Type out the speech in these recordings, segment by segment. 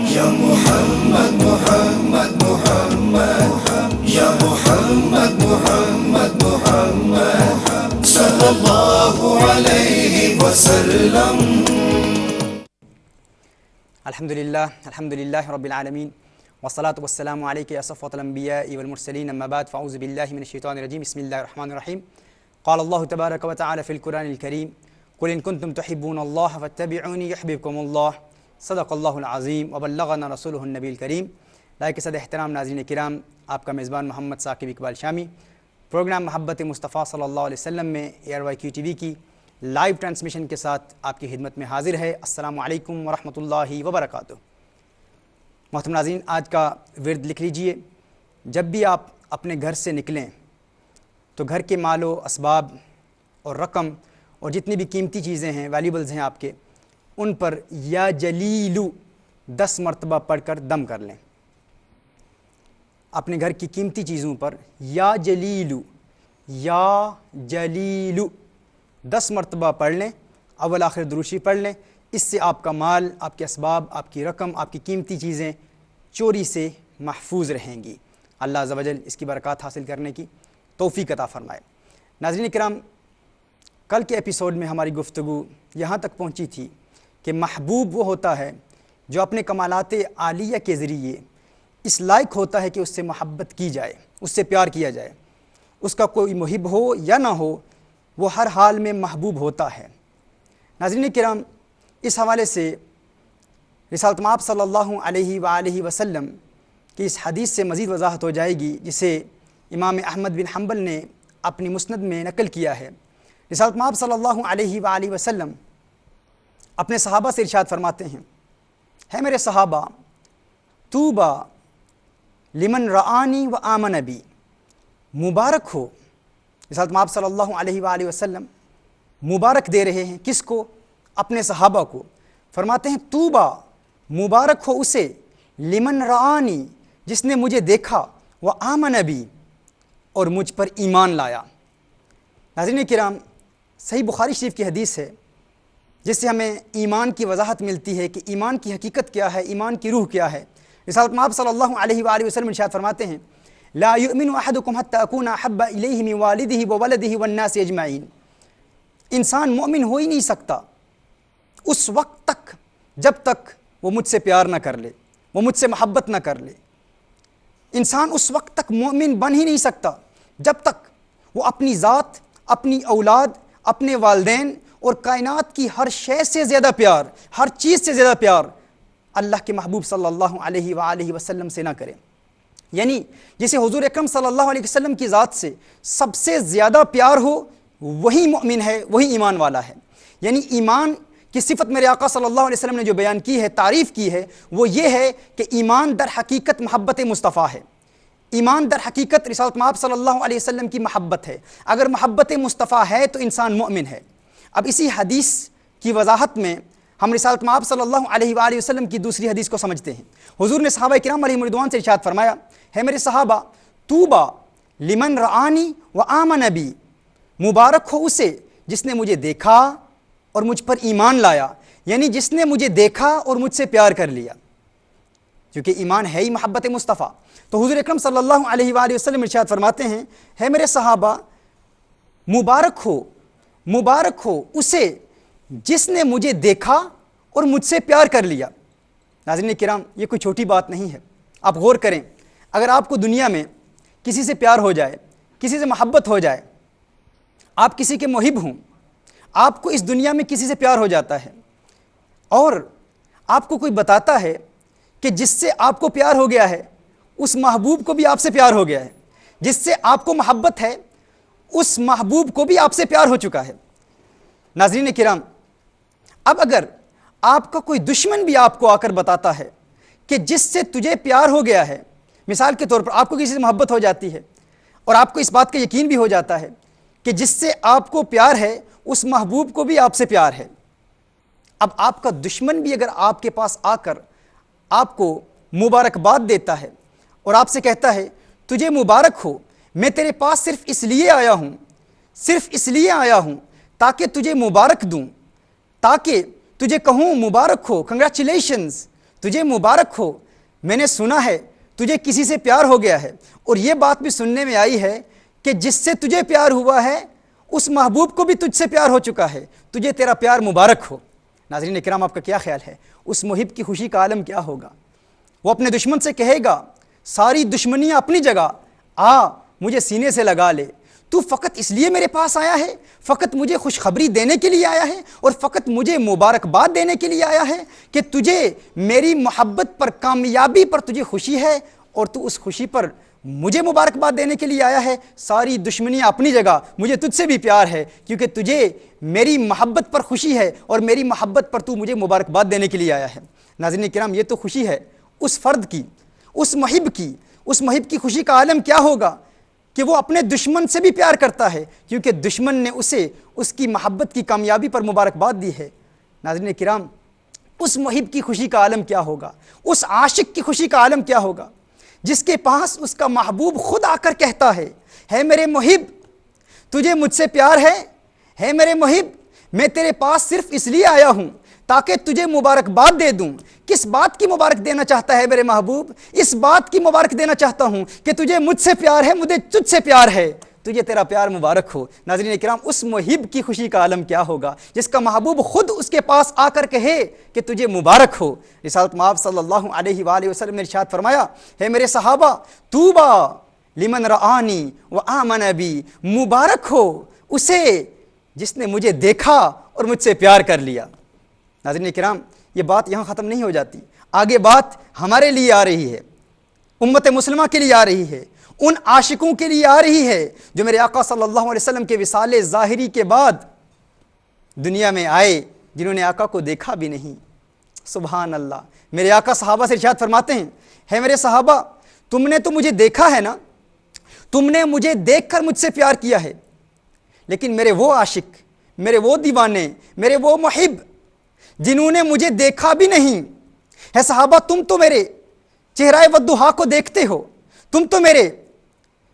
یا محمد محمد محمد یا محمد محمد محمد صلی اللہ علیہ وسلم. الحمدللہ رب العالمین والصلاة والسلام علیک یا صفوۃ الانبیاء والمرسلین، اما بعد فاعوذ باللہ من الشیطان الرجیم. بسم اللہ الرحمن الرحیم. قال اللہ تبارک وتعالی فی القرآن الکریم قل ان کنتم تحبون اللہ فاتبعونی یحببکم اللہ. صدق اللہ العظیم وبلغنا رسولہ النبی الکریم. لائق صد احترام ناظرین کرام، آپ کا میزبان محمد ثاقب اقبال شامی پروگرام محبت مصطفیٰ صلی اللہ علیہ وسلم میں ARYQ TV کی لائیو ٹرانسمیشن کے ساتھ آپ کی خدمت میں حاضر ہے. السلام علیکم ورحمۃ اللہ وبرکاتہ. محترم ناظرین، آج کا ورد لکھ لیجئے. جب بھی آپ اپنے گھر سے نکلیں تو گھر کے مال و اسباب اور رقم اور جتنی بھی قیمتی چیزیں ہیں، ویلیبلز ہیں آپ کے، ان پر یا جلیلو 10 مرتبہ پڑھ کر دم کر لیں. اپنے گھر کی قیمتی چیزوں پر یا جلیلو 10 مرتبہ پڑھ لیں. اول آخر دروشی پڑھ لیں. اس سے آپ کا مال، آپ کے اسباب، آپ کی رقم، آپ کی قیمتی چیزیں چوری سے محفوظ رہیں گی. اللہ عز و جل اس کی برکات حاصل کرنے کی توفیق عطا فرمائے. ناظرین کرام، کل کے ایپیسوڈ میں ہماری گفتگو یہاں تک پہنچی تھی کہ محبوب وہ ہوتا ہے جو اپنے کمالات عالیہ کے ذریعے اس لائق ہوتا ہے کہ اس سے محبت کی جائے، اس سے پیار کیا جائے. اس کا کوئی محب ہو یا نہ ہو، وہ ہر حال میں محبوب ہوتا ہے. ناظرین کرام، اس حوالے سے رسالت مآب صلی اللہ علیہ وآلہ وسلم کی اس حدیث سے مزید وضاحت ہو جائے گی، جسے امام احمد بن حنبل نے اپنی مسند میں نقل کیا ہے. رسالت مآب صلی اللہ علیہ وآلہ وسلم اپنے صحابہ سے ارشاد فرماتے ہیں: ہے میرے صحابہ، طوبیٰ لمن رآنی و آمن بی. مبارک ہو. رسالت مآب صلی اللہ علیہ وآلہ وسلم مبارک دے رہے ہیں کس کو؟ اپنے صحابہ کو. فرماتے ہیں طوبیٰ، مبارک ہو اسے، لمن رآنی، جس نے مجھے دیکھا، و آمن بی، اور مجھ پر ایمان لایا. ناظرین کرام، صحیح بخاری شریف کی حدیث ہے جس سے ہمیں ایمان کی وضاحت ملتی ہے کہ ایمان کی حقیقت کیا ہے، ایمان کی روح کیا ہے. رسالت مآب صلی اللہ علیہ وآلہ وسلم ارشاد فرماتے ہیں: لا یؤمن احدکم حتی اکون احب الیہ من والدہ وولدہ والناس اجمعین. انسان مومن ہو ہی نہیں سکتا اس وقت تک جب تک وہ مجھ سے پیار نہ کر لے، وہ مجھ سے محبت نہ کر لے. انسان اس وقت تک مومن بن ہی نہیں سکتا جب تک وہ اپنی ذات، اپنی اولاد، اپنے والدین اور کائنات کی ہر شے سے زیادہ پیار، ہر چیز سے زیادہ پیار اللہ کے محبوب صلی اللہ علیہ وآلہ وسلم سے نہ کرے. یعنی جسے حضور اکرم صلی اللہ علیہ وسلم کی ذات سے سب سے زیادہ پیار ہو، وہی مؤمن ہے، وہی ایمان والا ہے. یعنی ایمان کی صفت میرے آقا صلی اللہ علیہ وسلم نے جو بیان کی ہے، تعریف کی ہے، وہ یہ ہے کہ ایمان در حقیقت محبت مصطفیٰ ہے. ایمان در حقیقت رسالت مآب صلی اللہ علیہ وسلم کی محبت ہے. اگر محبت مصطفیٰ ہے تو انسان مؤمن ہے. اب اسی حدیث کی وضاحت میں ہم رسالت مآب صلی اللہ علیہ وآلہ وسلم کی دوسری حدیث کو سمجھتے ہیں. حضور نے صحابہ کرام علیہم رضوان سے ارشاد فرمایا: ہے میرے صحابہ، طوبیٰ لمن رآنی و آمن بی. مبارک ہو اسے جس نے مجھے دیکھا اور مجھ پر ایمان لایا. یعنی جس نے مجھے دیکھا اور مجھ سے پیار کر لیا، کیونکہ ایمان ہے ہی محبت مصطفیٰ. تو حضور اکرم صلی اللہ علیہ وآلہ وسلم ارشاد فرماتے ہیں: ہے میرے صحابہ، مبارک ہو اسے جس نے مجھے دیکھا اور مجھ سے پیار کر لیا. ناظرین کرام، یہ کوئی چھوٹی بات نہیں ہے. آپ غور کریں، اگر آپ کو دنیا میں کسی سے پیار ہو جائے، کسی سے محبت ہو جائے، آپ کسی کے محب ہوں، آپ کو اس دنیا میں کسی سے پیار ہو جاتا ہے اور آپ کو کوئی بتاتا ہے کہ جس سے آپ کو پیار ہو گیا ہے اس محبوب کو بھی آپ سے پیار ہو گیا ہے، جس سے آپ کو محبت ہے اس محبوب کو بھی آپ سے پیار ہو چکا ہے. ناظرین کرام، اب اگر آپ کا کوئی دشمن بھی آپ کو آ کر بتاتا ہے کہ جس سے تجھے پیار ہو گیا ہے، مثال کے طور پر آپ کو کسی سے محبت ہو جاتی ہے اور آپ کو اس بات کا یقین بھی ہو جاتا ہے کہ جس سے آپ کو پیار ہے اس محبوب کو بھی آپ سے پیار ہے. اب آپ کا دشمن بھی اگر آپ کے پاس آ کر آپ کو مبارکباد دیتا ہے اور آپ سے کہتا ہے تجھے مبارک ہو، میں تیرے پاس صرف اس لیے آیا ہوں تاکہ تجھے مبارک دوں، تاکہ تجھے کہوں مبارک ہو، کنگریچولیشنز، تجھے مبارک ہو، میں نے سنا ہے تجھے کسی سے پیار ہو گیا ہے، اور یہ بات بھی سننے میں آئی ہے کہ جس سے تجھے پیار ہوا ہے اس محبوب کو بھی تجھ سے پیار ہو چکا ہے، تجھے تیرا پیار مبارک ہو۔ ناظرین کرام، آپ کا کیا خیال ہے اس محب کی خوشی کا عالم کیا ہوگا؟ وہ اپنے دشمن سے کہے گا ساری دشمنیاں اپنی جگہ، آ مجھے سینے سے لگا لے، تو فقط اس لیے میرے پاس آیا ہے، فقط مجھے خوشخبری دینے کے لیے آیا ہے، اور فقط مجھے مبارکباد دینے کے لیے آیا ہے کہ تجھے میری محبت پر، کامیابی پر تجھے خوشی ہے، اور تو اس خوشی پر مجھے مبارکباد دینے کے لیے آیا ہے۔ ساری دشمنیاں اپنی جگہ، مجھے تجھ سے بھی پیار ہے کیونکہ تجھے میری محبت پر خوشی ہے، اور میری محبت پر تو مجھے مبارکباد دینے کے لیے آیا ہے۔ ناظرین کرام، یہ تو خوشی ہے اس فرد کی، اس محب کی۔ اس محب کی خوشی کا عالم کیا ہوگا کہ وہ اپنے دشمن سے بھی پیار کرتا ہے کیونکہ دشمن نے اسے اس کی محبت کی کامیابی پر مبارکباد دی ہے۔ ناظرین کرام، اس محب کی خوشی کا عالم کیا ہوگا؟ اس عاشق کی خوشی کا عالم کیا ہوگا جس کے پاس اس کا محبوب خود آ کر کہتا ہے میرے محب تجھے مجھ سے پیار ہے میرے محب میں تیرے پاس صرف اس لیے آیا ہوں تاکہ تجھے مبارکباد دے دوں۔ کس بات کی مبارک دینا چاہتا ہے میرے محبوب؟ اس بات کی مبارک دینا چاہتا ہوں کہ تجھے مجھ سے پیار ہے، مجھے تجھ سے پیار ہے، تجھے تیرا پیار مبارک ہو۔ ناظرین کرام، اس محب کی خوشی کا عالم کیا ہوگا جس کا محبوب خود اس کے پاس آ کر کہے کہ تجھے مبارک ہو۔ رسالت مآب صلی اللہ علیہ وآلہ وسلم نے ارشاد فرمایا، ہے میرے صحابہ، طوبیٰ لمن رآنی وآمن بی، مبارک ہو اسے جس نے مجھے دیکھا اور مجھ سے پیار کر لیا۔ ناظرین کرام، یہ بات یہاں ختم نہیں ہو جاتی، آگے بات ہمارے لیے آ رہی ہے، امت مسلمہ کے لیے آ رہی ہے، ان عاشقوں کے لیے آ رہی ہے جو میرے آقا صلی اللہ علیہ وسلم کے وصال ظاہری کے بعد دنیا میں آئے، جنہوں نے آقا کو دیکھا بھی نہیں۔ سبحان اللہ، میرے آقا صحابہ سے ارشاد فرماتے ہیں، ہے میرے صحابہ، تم نے تو مجھے دیکھا ہے نا، تم نے مجھے دیکھ کر مجھ سے پیار کیا ہے، لیکن میرے وہ عاشق، میرے وہ دیوانے، میرے وہ محب جنہوں نے مجھے دیکھا بھی نہیں ہے، صحابہ تم تو میرے چہرہ والضحیٰ کو دیکھتے ہو، تم تو میرے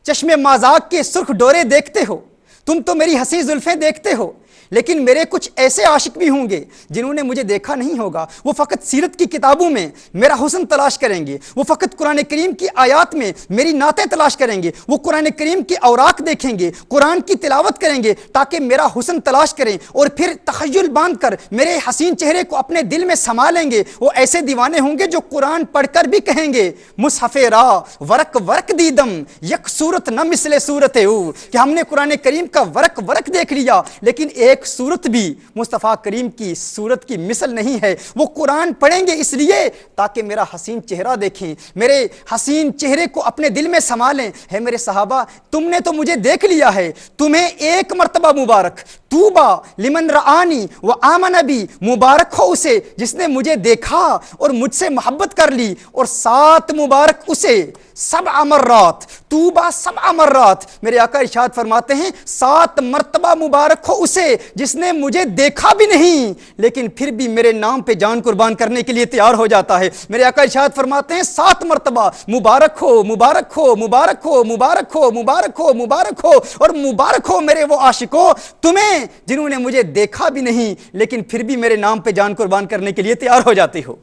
چشم مازاق کے سرخ ڈورے دیکھتے ہو، تم تو میری حسین زلفیں دیکھتے ہو، لیکن میرے کچھ ایسے عاشق بھی ہوں گے جنہوں نے مجھے دیکھا نہیں ہوگا، وہ فقط سیرت کی کتابوں میں میرا حسن تلاش کریں گے، وہ فقط قرآن کریم کی آیات میں میری نعتیں تلاش کریں گے، وہ قرآن کریم کے اوراق دیکھیں گے، قرآن کی تلاوت کریں گے تاکہ میرا حسن تلاش کریں، اور پھر تخیل باندھ کر میرے حسین چہرے کو اپنے دل میں سما لیں گے۔ وہ ایسے دیوانے ہوں گے جو قرآن پڑھ کر بھی کہیں گے، مصحف را ورق ورق دیدم یک صورت نہ مثل صورت او، کہ ہم نے قرآن کریم کا ورق ورق دیکھ لیا لیکن ایک صورت بھی مصطفیٰ کریم کی صورت کی مثل نہیں ہے۔ وہ قرآن پڑھیں گے اس لیے تاکہ میرا حسین چہرہ دیکھیں، میرے حسین چہرے کو اپنے دل میں سما لیں۔ ہے میرے صحابہ، تم نے تو مجھے دیکھ لیا ہے، تمہیں ایک مرتبہ مبارک، طوبیٰ لمن رآنی وآمن بی، مبارک ہو اسے جس نے مجھے دیکھا اور مجھ سے محبت کر لی، اور 7 مبارک اسے 7 مرات، طوبیٰ 7 مرات، میرے آقا ارشاد فرماتے ہیں 7 مرتبہ مبارک ہو اسے جس نے مجھے دیکھا بھی نہیں لیکن پھر بھی میرے نام پہ جان قربان کرنے کے لیے تیار ہو جاتا ہے۔ میرے آقا ارشاد فرماتے ہیں 7 مرتبہ مبارک ہو، مبارک ہو، مبارک ہو، مبارک ہو، مبارک ہو، مبارک ہو، اور مبارک ہو میرے وہ عاشقوں تمہیں جنہوں نے مجھے دیکھا بھی نہیں لیکن پھر بھی میرے نام پہ جان قربان کرنے کے لیے تیار ہو جاتے ہو۔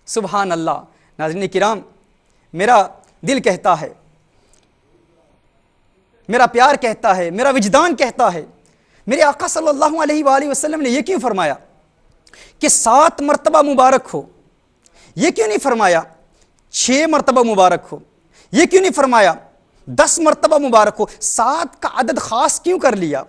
سبحان اللہ۔ ناظرین کرام، میرا دل کہتا ہے، میرا پیار کہتا ہے، میرا وجدان کہتا ہے، میرے آقا صلی اللہ علیہ وآلہ وسلم نے یہ کیوں فرمایا کہ 7 مرتبہ مبارک ہو؟ یہ کیوں نہیں فرمایا 6 مرتبہ مبارک ہو؟ یہ کیوں نہیں فرمایا 10 مرتبہ مبارک ہو؟ 7 کا عدد خاص کیوں کر لیا؟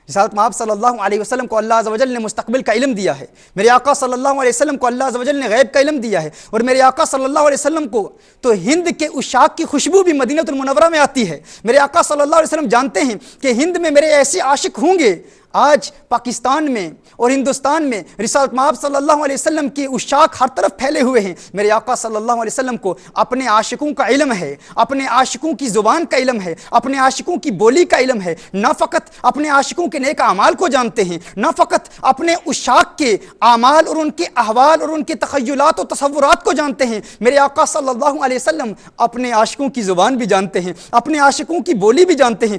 رسالت مآب صلی اللہ علیہ وسلم کو اللہ عز و جل نے مستقبل کا علم دیا ہے، میرے آقا صلی اللہ علیہ وسلم کو اللہ عز و جل نے غیب کا علم دیا ہے، اور میرے آقا صلی اللہ علیہ وسلم کو تو ہند کے عشاق کی خوشبو بھی مدینہ المنورہ میں آتی ہے۔ میرے آقا صلی اللہ علیہ وسلم جانتے ہیں کہ ہند میں میرے ایسے عاشق ہوں گے۔ آج پاکستان میں اور ہندوستان میں رسالت مآب صلی اللہ علیہ وسلم کے عشاق ہر طرف پھیلے ہوئے ہیں۔ میرے آقا صلی اللہ علیہ وسلم کو اپنے عاشقوں کا علم ہے، اپنے عاشقوں کی زبان کا علم ہے، اپنے عاشقوں کی بولی کا علم ہے۔ نہ فقط اپنے عاشقوں کے نیک اعمال کو جانتے ہیں، نہ فقط اپنے عشاق کے اعمال اور ان کے احوال اور ان کے تخیلات و تصورات کو جانتے ہیں، میرے آقا صلی اللہ علیہ وسلم اپنے عاشقوں کی زبان بھی جانتے ہیں، اپنے عاشقوں کی بولی بھی جانتے ہیں۔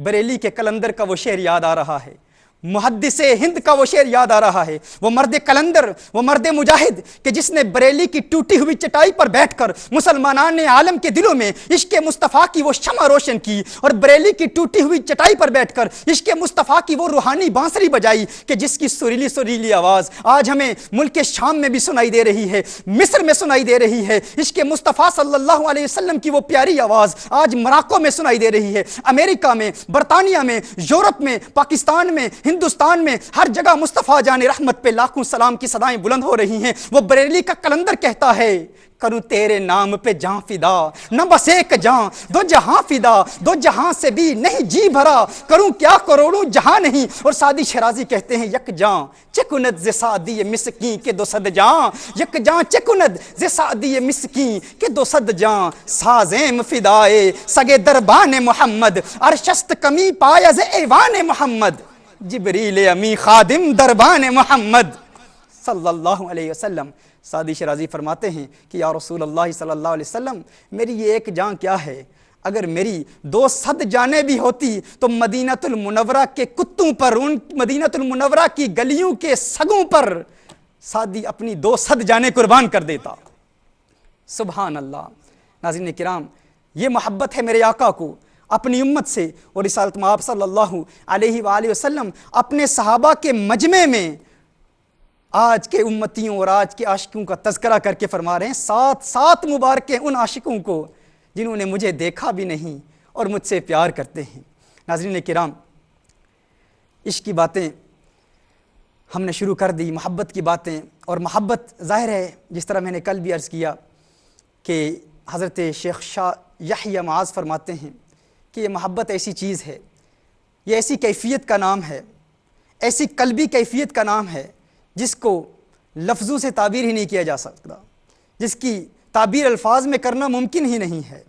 بریلی کے قلندر کا وہ شعر یاد آ رہا ہے، محدث ہند کا وہ شعر یاد آ رہا ہے، وہ مرد قلندر، وہ مرد مجاہد کہ جس نے بریلی کی ٹوٹی ہوئی چٹائی پر بیٹھ کر مسلمانان عالم کے دلوں میں عشق مصطفیٰ کی وہ شمع روشن کی، اور بریلی کی ٹوٹی ہوئی چٹائی پر بیٹھ کر عشق مصطفیٰ کی وہ روحانی بانسری بجائی کہ جس کی سریلی سریلی آواز آج ہمیں ملک شام میں بھی سنائی دے رہی ہے، مصر میں سنائی دے رہی ہے۔ عشق مصطفیٰ صلی اللہ علیہ وسلم کی وہ پیاری آواز آج مراکو میں سنائی دے رہی ہے، امریکہ میں، برطانیہ میں، یورپ میں، پاکستان میں، ہندوستان میں، ہر جگہ مصطفیٰ جان رحمت پہ لاکھوں سلام کی صدائیں بلند ہو رہی ہیں۔ وہ بریلی کا قلندر کہتا ہے، کروں تیرے نام پہ جان فدا، نہ بس ایک جان دو جہاں فدا، دو جہاں سے بھی نہیں جی بھرا، کروں کیا کروڑوں جہاں نہیں۔ اور سعدی شیرازی کہتے ہیں، یک جان چکند ز سعدی مسکین کے دو صد جان، یک جان چکند ز سعدی مسکین کے دو صد جان، سازیم فدائے سگے دربان محمد، ارشست کمی پایا ز ایوان محمد، جبریل امی خادم دربان محمد صلی اللہ علیہ وسلم۔ سعدی شیرازی فرماتے ہیں کہ یا رسول اللہ صلی اللہ علیہ وسلم، میری یہ ایک جان کیا ہے، اگر میری 200 جانیں بھی ہوتی تو مدینہ المنورہ کے کتوں پر، ان مدینہ المنورہ کی گلیوں کے سگوں پر سعدی اپنی 200 جانیں قربان کر دیتا۔ سبحان اللہ۔ ناظرین کرام، یہ محبت ہے میرے آقا کو اپنی امت سے، اور رسالت مآب صلی اللہ علیہ وآلہ وسلم اپنے صحابہ کے مجمع میں آج کے امتیوں اور آج کے عاشقوں کا تذکرہ کر کے فرما رہے ہیں، سات مبارکیں ان عاشقوں کو جنہوں نے مجھے دیکھا بھی نہیں اور مجھ سے پیار کرتے ہیں۔ ناظرین کرام، عشق کی باتیں ہم نے شروع کر دی، محبت کی باتیں، اور محبت ظاہر ہے جس طرح میں نے کل بھی عرض کیا کہ حضرت شیخ شاہ یحییٰ معاذ فرماتے ہیں کہ یہ محبت ایسی چیز ہے، یہ ایسی کیفیت کا نام ہے، ایسی قلبی کیفیت کا نام ہے جس کو لفظوں سے تعبیر ہی نہیں کیا جا سکتا، جس کی تعبیر الفاظ میں کرنا ممکن ہی نہیں ہے،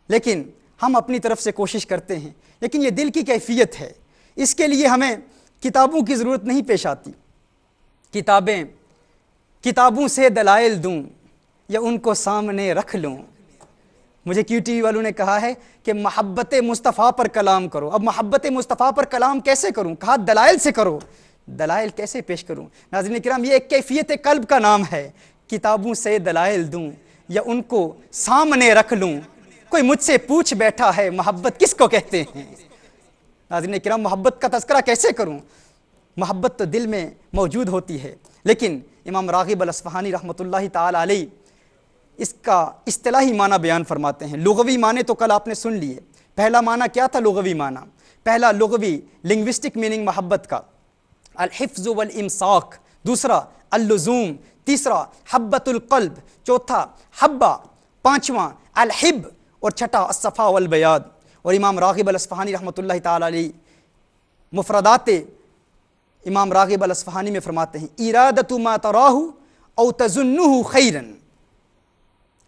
لیکن ہم اپنی طرف سے کوشش کرتے ہیں۔ لیکن یہ دل کی کیفیت ہے، اس کے لیے ہمیں کتابوں کی ضرورت نہیں پیش آتی۔ کتابوں سے دلائل دوں یا ان کو سامنے رکھ لوں۔ مجھے کیو ٹی وی والوں نے کہا ہے کہ محبت مصطفیٰ پر کلام کرو۔ اب محبت مصطفیٰ پر کلام کیسے کروں؟ کہا دلائل سے کرو۔ دلائل کیسے پیش کروں؟ ناظرین کرام، یہ ایک کیفیت قلب کا نام ہے۔ کتابوں سے دلائل دوں یا ان کو سامنے رکھ لوں۔ کوئی مجھ سے پوچھ بیٹھا ہے محبت کس کو کہتے ہیں؟ ناظرین کرام، محبت کا تذکرہ کیسے کروں؟ محبت تو دل میں موجود ہوتی ہے، لیکن امام راغب الاصفہانی رحمۃ اللہ تعالی علیہ اس کا اصطلاحی معنی بیان فرماتے ہیں۔ لغوی معنی تو کل آپ نے سن لیے۔ پہلا معنی کیا تھا لغوی معنی؟ پہلا لغوی لنگوسٹک میننگ محبت کا الحفظ والامساک، دوسرا اللزوم، تیسرا حبۃ القلب، چوتھا حبہ، پانچواں الحب، اور چھٹا الصفا والبیاض۔ اور امام راغب الاصفہانی رحمۃ اللہ تعالی علیہ مفردات امام راغب الاصفہانی میں فرماتے ہیں ارادۃ ما تراہ او تظنہ خیرا۔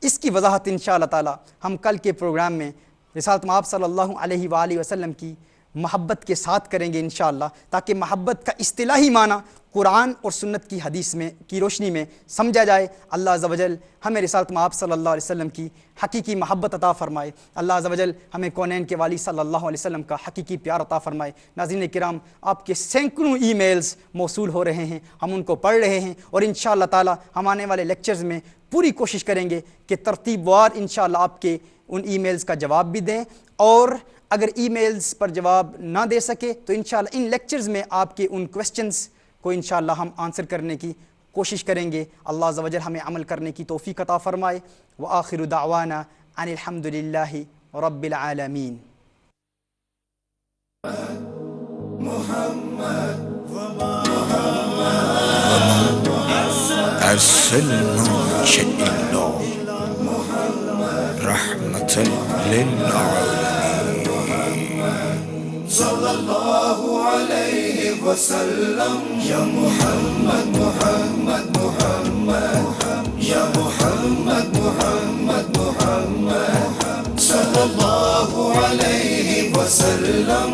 اس کی وضاحت انشاءاللہ تعالی ہم کل کے پروگرام میں رسالت مآب صلی اللہ علیہ وآلہ وسلم کی محبت کے ساتھ کریں گے انشاءاللہ، تاکہ محبت کا اصطلاحی معنی قرآن اور سنت کی حدیث میں کی روشنی میں سمجھا جائے۔ اللہ عز و جل ہمیں رسالت مآب صلی اللہ علیہ وسلم کی حقیقی محبت عطا فرمائے۔ اللہ عز و جل ہمیں کونین کے والی صلی اللہ علیہ وسلم کا حقیقی پیار عطا فرمائے۔ ناظرین کرام، آپ کے سینکڑوں ای میلز موصول ہو رہے ہیں، ہم ان کو پڑھ رہے ہیں، اور انشاءاللہ تعالی ہم آنے والے لیکچرز میں پوری کوشش کریں گے کہ ترتیب وار انشاءاللہ آپ کے ان ای میلز کا جواب بھی دیں، اور اگر ای میلز پر جواب نہ دے سکے تو انشاءاللہ ان لیکچرز میں آپ کے ان کویسچنز کو انشاءاللہ ہم آنسر کرنے کی کوشش کریں گے۔ اللہ عز و جل ہمیں عمل کرنے کی توفیق عطا فرمائے۔ وآخر دعوانا ان الحمد للہ رب العالمین۔ السلم شيء الله رحمة للعالمين صلى الله عليه وسلم يا محمد محمد محمد يا محمد محمد محمد صلى الله عليه وسلم